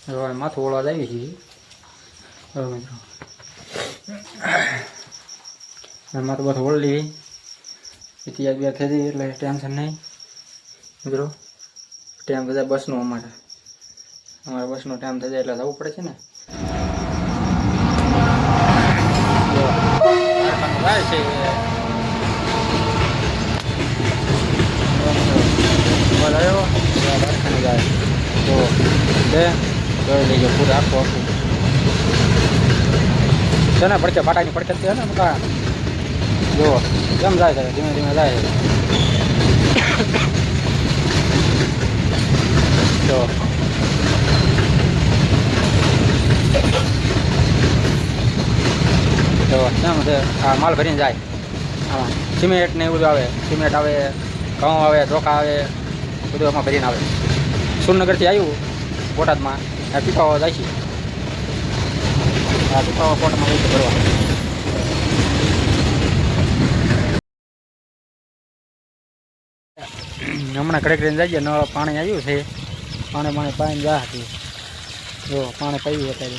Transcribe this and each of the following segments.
હવે માથું ઓળવા જ આવી છીએ હવે મિત્રો માથું બધું ઓળલી ઇતિહાસ બે થઈ જઈ એટલે ટેન્શન નહીં મિત્રો ટાઈમ બધા બસનો અમારે બસનો ટાઈમ થઈ જાય એટલે જવું પડે છે ને જાય છે આવ્યો કારખાને જાય તો જોઈ લઈએ પૂરું આખું આખું છે ને પડકે પાટાની પડકે છે ને બધા જો કેમ જાય છે ધીમે ધીમે જાય તો કેમ છે આ માલ ભરીને જાય આમાં સિમેન્ટ ને એવું બધું આવે સિમેન્ટ આવે ઘઉં આવે ચોખા આવે બધું એમાં ભરીને આવે સુરનગરથી આવ્યું બોટાદમાં આ પીપાવા જાય છે આ પીપાવા પોટમાં વહીથી ભરવા હમણાં ઘડે કરીને જઈએ નળ પાણી આવ્યું છે પાણી પાઈને જા હતી જો પાણી પાયું અત્યારે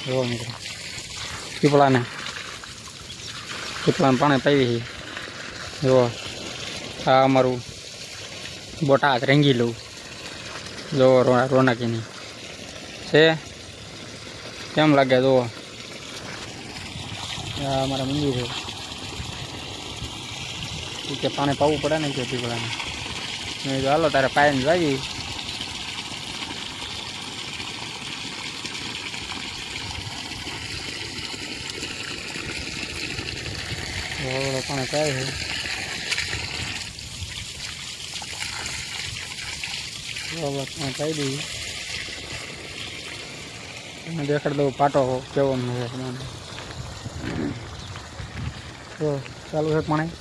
જો મિત્રો પીપળાને પાણી પાવી છે જો આ અમારું બોટાદ રંગીલું જો રોનકીની છે કેમ લાગે જુઓ આ અમારા મંદિર છે કે પાણી પાવું પડે ને કે પીપળાને મેં જો હાલો તારે પાઈને જાવી પાણી પાય છે પાણી પાઈ દઈએ અને દેખાડ દઉં પાટો કેવો મળે તો ચાલુ છે પાણી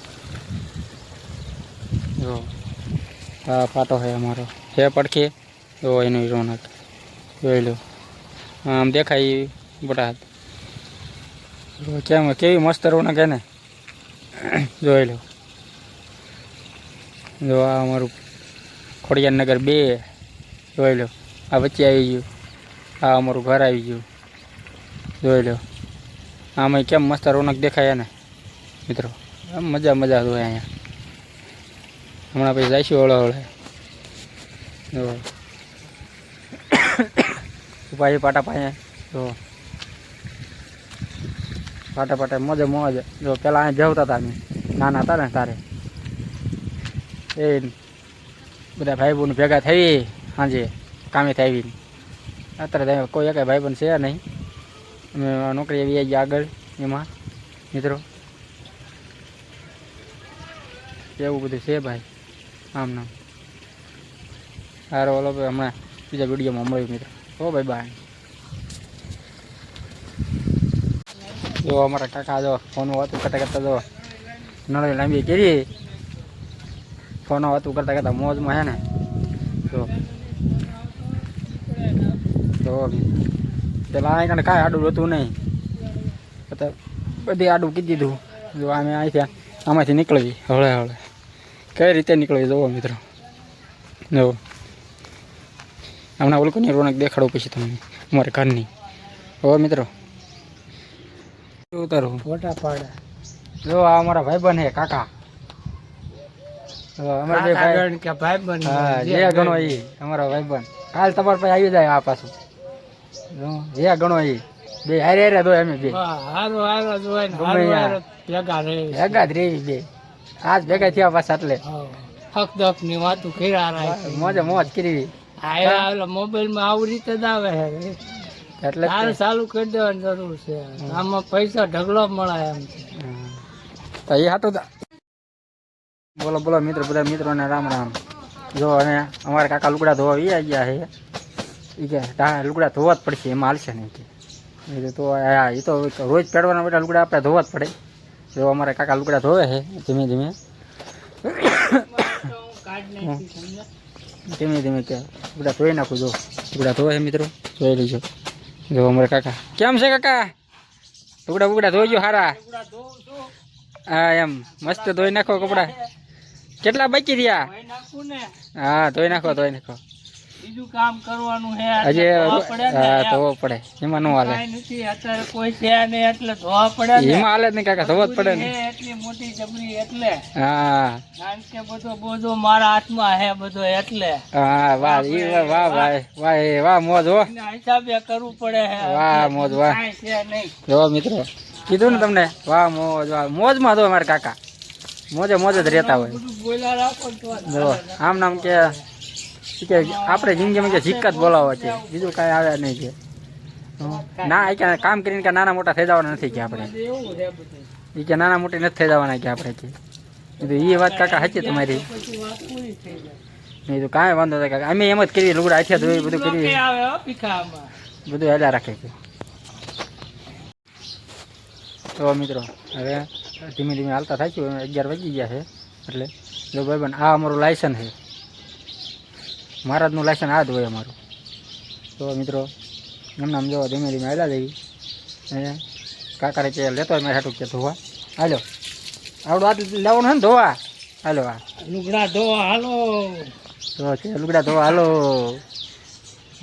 જો હા પાટો છે અમારો છે પડખે જો એનું રોનક જોઈ લો આમ દેખાય બોટાદ કેમ કેવી મસ્ત રોનક હે ને જોઈ લો જો આ અમારું ખોડિયારનગર 2 જોઈ લો આ વચ્ચે આવી ગયું આ અમારું ઘર આવી ગયું જોઈ લો આમાં કેમ મસ્ત રોનક દેખાય ને મિત્રો આમ મજા જોઈએ અહીંયા હમણાં પછી જઈશું હળે જો ઉપાય પાટા પાયા જો પાટા મોજ જો પેલા અહીંયા જવતા હતા અમે નાના હતા ને તારે એ બધા ભાઈ બોન ભેગા થઈ સાંજે કામેથી આવીને અત્યારે કોઈ એક ભાઈ બોન છે નહીં અમે નોકરી આવી ગયા આગળ એમાં મિત્રો એવું બધું છે ભાઈ આમ નામ સારો ઓલો હમણાં બીજા વિડીયોમાં મળ્યું મિત્રો હો ભાઈ બાય જો અમારા કાકા જો ફોનો વાતું કરતા જો નળી લાંબી કરી ફોનો વાતું કરતા મોજમાં હે ને તો પેલા આ કાંઈ આડું હતું નહીં બધી આડું કીધી દીધું જો અમે અહીંથી આમાંથી નીકળવી હળે કઈ રીતે નીકળવી જોવો મિત્રો જો હમણાં ઓલકોની રોનક દેખાડો પછી તમને અમારા ઘરની હો મિત્રો ઉતારું ફોટા પાડા જો આ અમારા ભાઈબંધ હે કાકા અમારા ભાઈબંધ હા જે ગણો એ અમારા ભાઈબંધ કાલ તમારા પાસે આવી જાય આ પાછું જે ગણો એ બે હારે દો અમે બે ભેગા જ રેવી બે આજ ભેગા થયા પાછા એટલે હક ની વાતું કર્યા મોજ કરી મોબાઈલ માં આવી રીતે જ આવે એટલે ચાલુ કરી દેવાની જરૂર છે આમાં પૈસા ઢગલો મળે એમ તો એ હાટું બોલો મિત્રો બધા મિત્રોને રામ જો અને અમારા કાકા લુગડા ધોવા આવી ગયા છે એ કે લુગડા ધોવા જ પડશે એમાં હાલશે નહીં કે તો એ તો રોજ પહેરવાના બધા લુગડા આપણે ધોવા જ પડે જો અમારા કાકા લુગડા ધોવે છે ધીમે ધીમે કે લુગડા ધોઈ નાખું જો લુગડા ધોવે છે મિત્રો જોઈ લીજો જો અમારા કાકા કેમ છે કાકા લુગડા ધોઈજો સારા હા એમ મસ્ત ધોઈ નાખો કપડા કેટલા બાકી રહ્યા હા ધોઈ નાખો બીજું કામ કરવાનું હે હજી ધોવા પડે ને હા ધોવો પડે એમાં નો હાલે કાંઈ નથી અત્યારે કોઈ છે નહીં એટલે ધોવા પડે ને એમાં હાલે જ નહીં કાકા ધોવો જ પડે ને હે એટલી મોટી જબરી એટલે હા કારણ કે બધો મારા હાથમાં હે બધો એટલે હા વાહ ઈ વાહ ભાઈ વાહ એ વાહ મોજ હો એના હિસાબે કરવું પડે હે વાહ મોજ વાહ કાંઈ છે નહીં જો મિત્રો કીધું ને તમને વાહ મોજમાં દો મારા કાકા મોજે મોજ જ રહેતા હોય બધું બોલ્યા રાખો ને તો જો આમ નામ કે આપણે જિંદગીમાં કે સિક્કા જ બોલાવો છે બીજું કાંઈ આવે નહીં કે ના એ કે કામ કરીને કે નાના મોટા થઈ જવાના નથી કે આપણે એવું છે બધું એ કે નાના મોટી નથી થઈ જવાના કે આપણે કે એ વાત કાકા સાચી તમારી પછી વાત પૂરી થઈ જાય નહીં તો કાંઈ વાંધો નથી કાકા અમે એમ જ કરીએ લુગડા હાથે ધોઈ બધું કરીએ કે આવે હો પીખામાં બધું હેલા રાખે છે તો મિત્રો હવે ધીમે ધીમે હાલતા થાય છે 11 વાગી ગયા છે એટલે જો ભાઈ આ અમારું લાયસન્સ છે મહારાજનું લાયસન્સ આ જ હોય અમારું તો મિત્રો એમને આમ જો ધીમે ધીમે હાલ્યા જઈએ અને કાકારે કે લેતો હોય મારે હાટું કે ધોવા હાલો આવડું આ લેવાનું છે ને ધોવા હાલો આ લુગડા ધોવા હાલો તો છે લુગડા ધોવા હાલો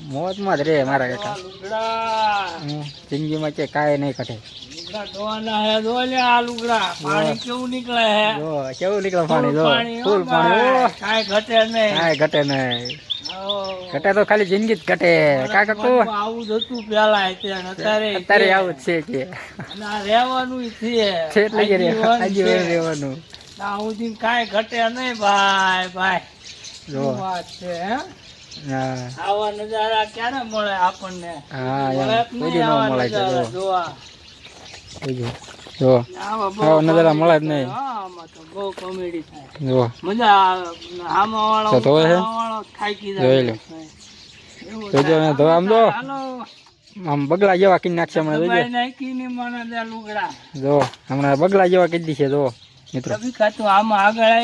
મોજમાં જ રે મારા કાકા લુગડા જિંદગીમાં કે કાંઈ નહીં ઘટે લુગડા ધોવાના હે ધો લે આ લુગડા પાણી કેવું નીકળે હે જો કેવું નીકળે પાણી જો પાણી ફૂલ પાણી ઓ કાંઈ ઘટે નહીં કાંઈ ઘટે નહીં આવો. ઘટે તો ખાલી જિંદગી જ ઘટે કાકા કો આવું જ હતું પેલા અત્યારે અત્યારે આવું જ છે કે અને આ રહેવાનું છે છે એટલે કે આજીવન આજે છે. રહેવાનું આવું કાંઈ ઘટે નહીં ભાઈ ભાઈ જો શું વાત છે હે હા આવા નજારા ક્યારે મળે આપણને હા મળે એમ જ કોઈ નહીં દી ન આવા મળે છે નજારા જો જોવા. જો આવા બહુ આવા નજારા મળે જ comedy નહીં. થાય. હા, આમાં તો બહુ comedy થાય. જો મજા આવે. આમાં વાળો તો ધોવે છે? વાળો થાકી જોઈ જાય. લો. એવું જોજો થાય. ને ધોવા આમ જો. હાલો. આમ બગલા જેવા કઈ નાખશે હમણાં જોજો દબાઈ નાખીને મને દે લુગડા જો હમણાં બગલા જેવા કઈ દીશે જો મિત્રો કભી કાતું આમાં આગળ